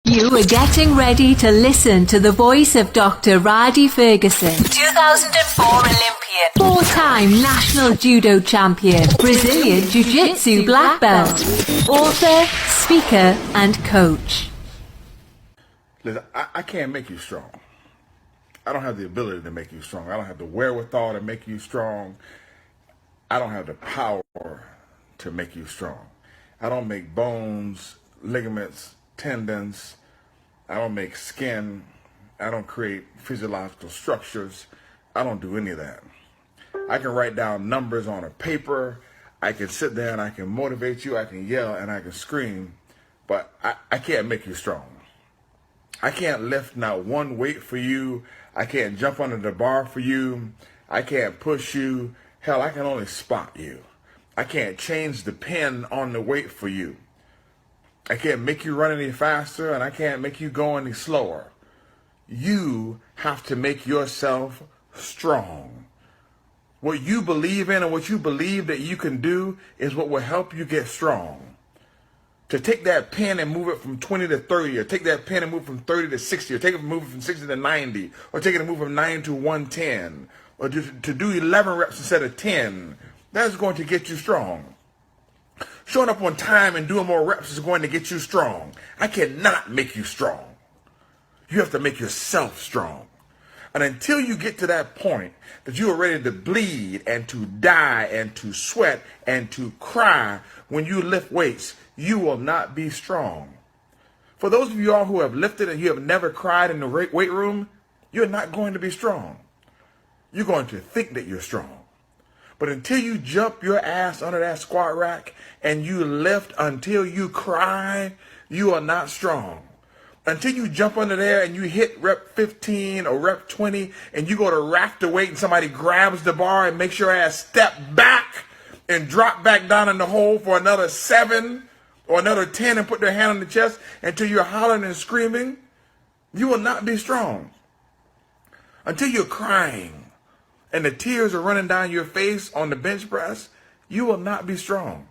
You are getting ready to listen to the voice of Dr. Rhadi Ferguson, 2004 Olympian, four-time national judo champion, Brazilian jiu-jitsu black belt, author, speaker, and coach. Listen, I can't make you strong. I don't have the ability to make you strong. I don't have the wherewithal to make you strong. I don't have the power to make you strong. I don't make bones, ligaments, tendons. I don't make skin. I don't create physiological structures. I don't do any of that. I can write down numbers on a paper. I can sit there and I can motivate you. I can yell and I can scream, but I can't make you strong. I can't lift not one weight for you. I can't jump under the bar for you. I can't push you. Hell, I can only spot you. I can't change the pin on the weight for you. I can't make you run any faster, and I can't make you go any slower. You have to make yourself strong. What you believe in and what you believe that you can do is what will help you get strong. To take that pen and move it from 20 to 30, or take that pen and move from 30 to 60, or take it and move it from 60 to 90, or take it and move from 9 to 110, or to do 11 reps instead of 10, that's going to get you strong. Showing up on time and doing more reps is going to get you strong. I cannot make you strong. You have to make yourself strong. And until you get to that point that you are ready to bleed and to die and to sweat and to cry when you lift weights, you will not be strong. For those of you all who have lifted and you have never cried in the weight room, you're not going to be strong. You're going to think that you're strong. But until you jump your ass under that squat rack and you lift until you cry, you are not strong. Until you jump under there and you hit rep 15 or rep 20 and you go to rack the weight and somebody grabs the bar and makes your ass step back and drop back down in the hole for another 7 or another 10 and put their hand on the chest until you're hollering and screaming, you will not be strong. Until you're crying and the tears are running down your face on the bench press, you will not be strong.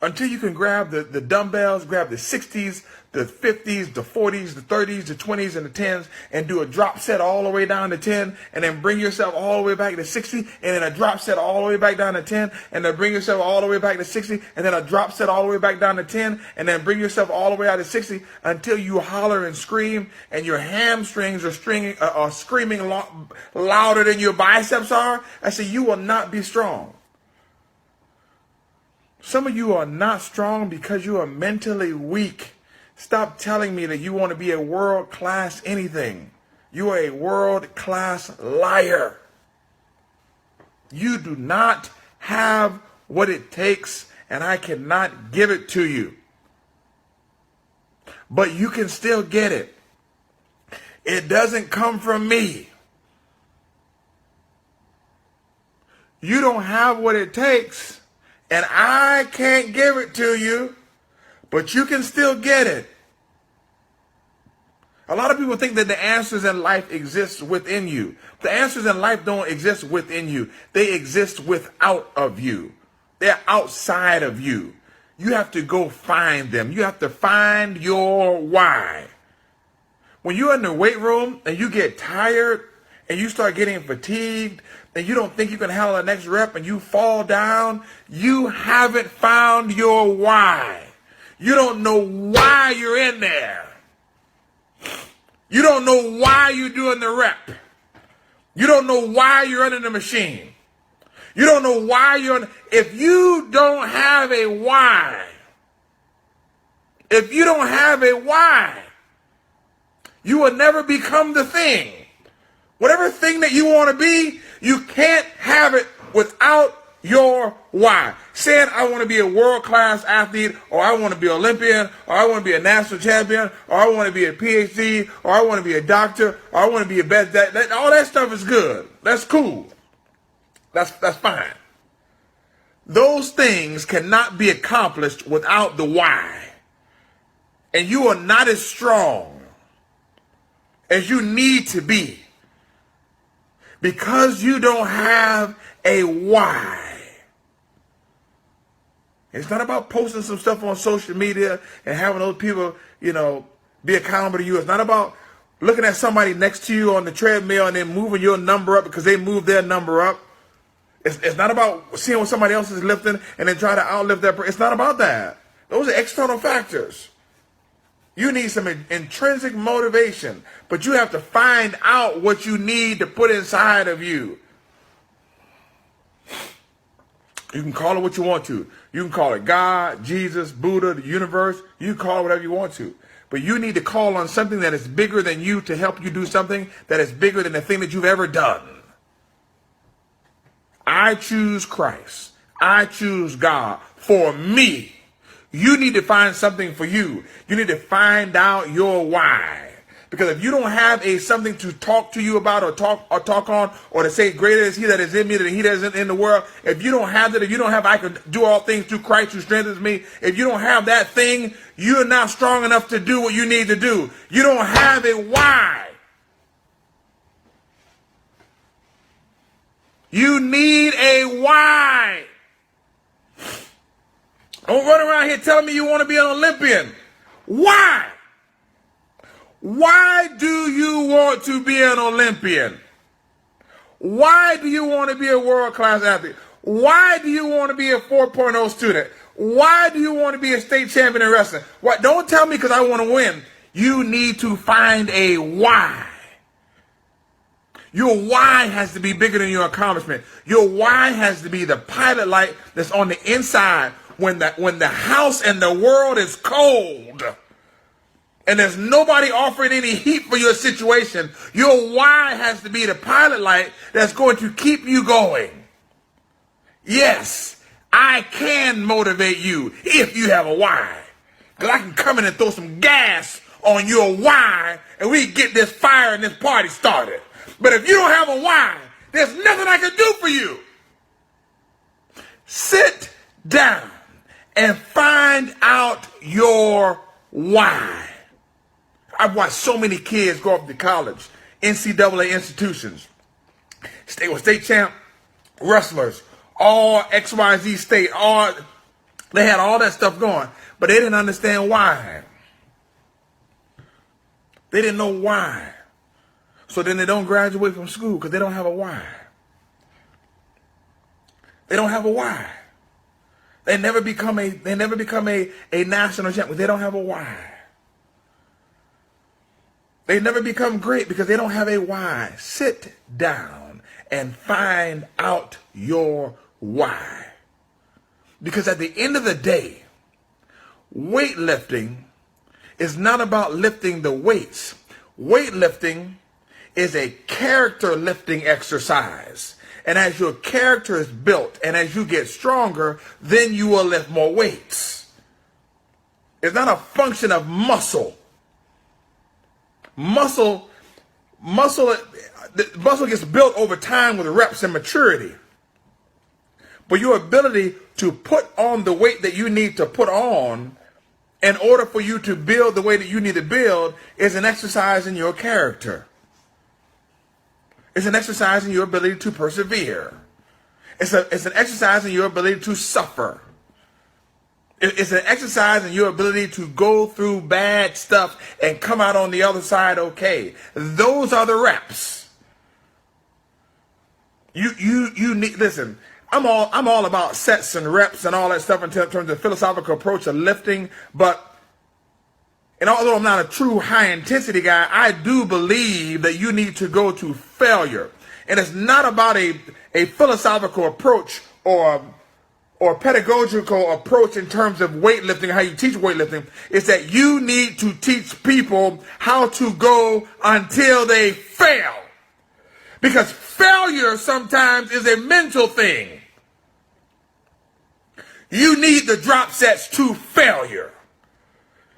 Until you can grab the dumbbells, grab the 60s, the 50s, the 40s, the 30s, the 20s, and the 10s, and do a drop set all the way down to 10, and then bring yourself all the way back to 60, and then a drop set all the way back down to 10, and then bring yourself all the way back to 60, and then a drop set all the way back down to 10, and then bring yourself all the way out to 60 until you holler and scream, and your hamstrings are screaming louder than your biceps are. I say you will not be strong. Some of you are not strong because you are mentally weak. Stop telling me that you want to be a world-class anything. You are a world-class liar. You do not have what it takes, and I cannot give it to you. But you can still get it. It doesn't come from me. You don't have what it takes, and I can't give it to you, but you can still get it. A lot of people think that the answers in life exist within you. The answers in life don't exist within you. They exist without of you. They're outside of you. You have to go find them. You have to find your why. When you're in the weight room and you get tired and you start getting fatigued and you don't think you can handle the next rep and you fall down, you haven't found your why. You don't know why you're in there. You don't know why you're doing the rep. You don't know why you're under the machine. You don't know why if you don't have a why, you will never become the thing. Whatever thing that you want to be, you can't have it without your why. Saying I want to be a world-class athlete, or I want to be Olympian, or I want to be a national champion, or I want to be a PhD, or I want to be a doctor, or I want to be a best, all that stuff is good. That's cool. That's fine. Those things cannot be accomplished without the why. And you are not as strong as you need to be because you don't have a why. It's not about posting some stuff on social media and having those people, be accountable to you. It's not about looking at somebody next to you on the treadmill and then moving your number up because they moved their number up. It's not about seeing what somebody else is lifting and then trying to outlift that person. It's not about that. Those are external factors. You need some intrinsic motivation, but you have to find out what you need to put inside of you. You can call it what you want to. You can call it God, Jesus, Buddha, the universe. You can call it whatever you want to. But you need to call on something that is bigger than you to help you do something that is bigger than the thing that you've ever done. I choose Christ. I choose God for me. You need to find something for you. You need to find out your why. Because if you don't have something to talk to you about or talk on, or to say greater is he that is in me than he that is in the world, if you don't have that, if you don't have I can do all things through Christ who strengthens me, if you don't have that thing, you're not strong enough to do what you need to do. You don't have a why. You need a why. Don't run around here telling me you want to be an Olympian. Why? Why do you want to be an Olympian? Why do you want to be a world-class athlete? Why do you want to be a 4.0 student? Why do you want to be a state champion in wrestling? What? Don't tell me because I want to win. You need to find a why. Your why has to be bigger than your accomplishment. Your why has to be the pilot light that's on the inside when the house and the world is cold. And there's nobody offering any heat for your situation. Your why has to be the pilot light that's going to keep you going. Yes, I can motivate you if you have a why. Because I can come in and throw some gas on your why and we get this fire and this party started. But if you don't have a why, there's nothing I can do for you. Sit down and find out your why. I've watched so many kids go up to college, NCAA institutions, state champ wrestlers, all XYZ state, they had all that stuff going, but they didn't understand why. They didn't know why. So then they don't graduate from school because they don't have a why. They don't have a why. They never become a national champion. They don't have a why. They never become great because they don't have a why. Sit down and find out your why. Because at the end of the day, weightlifting is not about lifting the weights. Weightlifting is a character lifting exercise. And as your character is built and as you get stronger, then you will lift more weights. It's not a function of muscle. Muscle gets built over time with reps and maturity. But your ability to put on the weight that you need to put on in order for you to build the way that you need to build is an exercise in your character. It's an exercise in your ability to persevere. It's an exercise in your ability to suffer. It's an exercise in your ability to go through bad stuff and come out on the other side okay. Those are the reps. You need, listen, I'm all about sets and reps and all that stuff in terms of the philosophical approach of lifting, and although I'm not a true high intensity guy, I do believe that you need to go to failure. And it's not about a philosophical approach or pedagogical approach in terms of weightlifting, how you teach weightlifting. It's that you need to teach people how to go until they fail. Because failure sometimes is a mental thing. You need the drop sets to failure.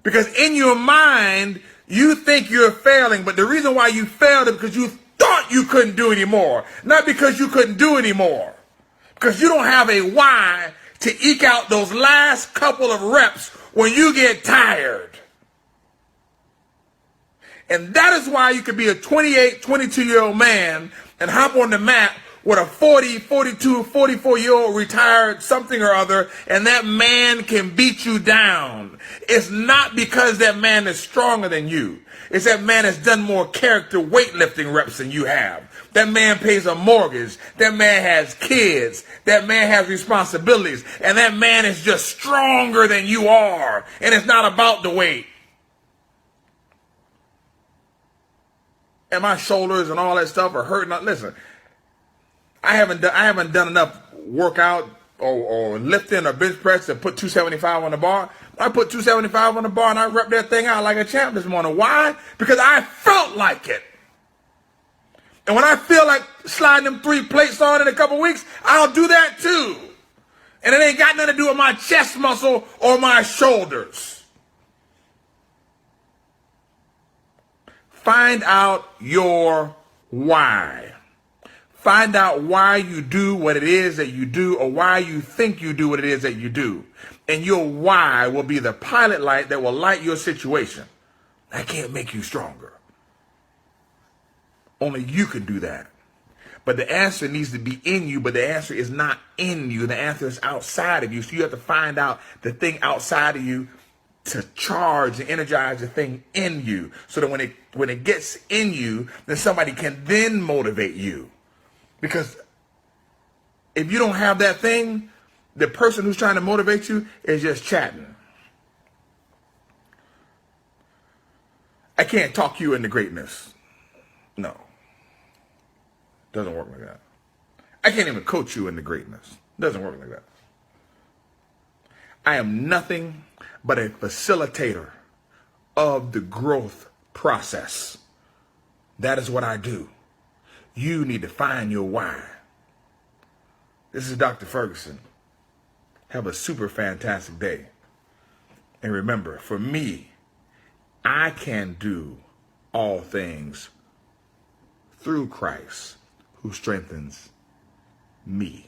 Because in your mind, you think you're failing, but the reason why you failed is because you thought you couldn't do anymore, not because you couldn't do anymore. Because you don't have a why to eke out those last couple of reps when you get tired. And that is why you could be a 28, 22-year-old man and hop on the mat with a 40, 42, 44-year-old retired something or other, and that man can beat you down, it's not because that man is stronger than you. It's that man has done more character weightlifting reps than you have. That man pays a mortgage. That man has kids. That man has responsibilities. And that man is just stronger than you are. And it's not about the weight. And my shoulders and all that stuff are hurting. Listen, I haven't done enough workout or lifting or bench press to put 275 on the bar. I put 275 on the bar and I rep that thing out like a champ this morning. Why? Because I felt like it. And when I feel like sliding them 3 plates on in a couple weeks, I'll do that too. And it ain't got nothing to do with my chest muscle or my shoulders. Find out your why. Find out why you do what it is that you do, or why you think you do what it is that you do. And your why will be the pilot light that will light your situation. That can't make you stronger. Only you can do that. But the answer needs to be in you, but the answer is not in you. The answer is outside of you. So you have to find out the thing outside of you to charge and energize the thing in you. So that when it gets in you, then somebody can then motivate you. Because if you don't have that thing, the person who's trying to motivate you is just chatting. I can't talk you into greatness. No. Doesn't work like that. I can't even coach you into greatness. Doesn't work like that. I am nothing but a facilitator of the growth process. That is what I do. You need to find your why. This is Dr. Ferguson. Have a super fantastic day. And remember, for me, I can do all things through Christ who strengthens me.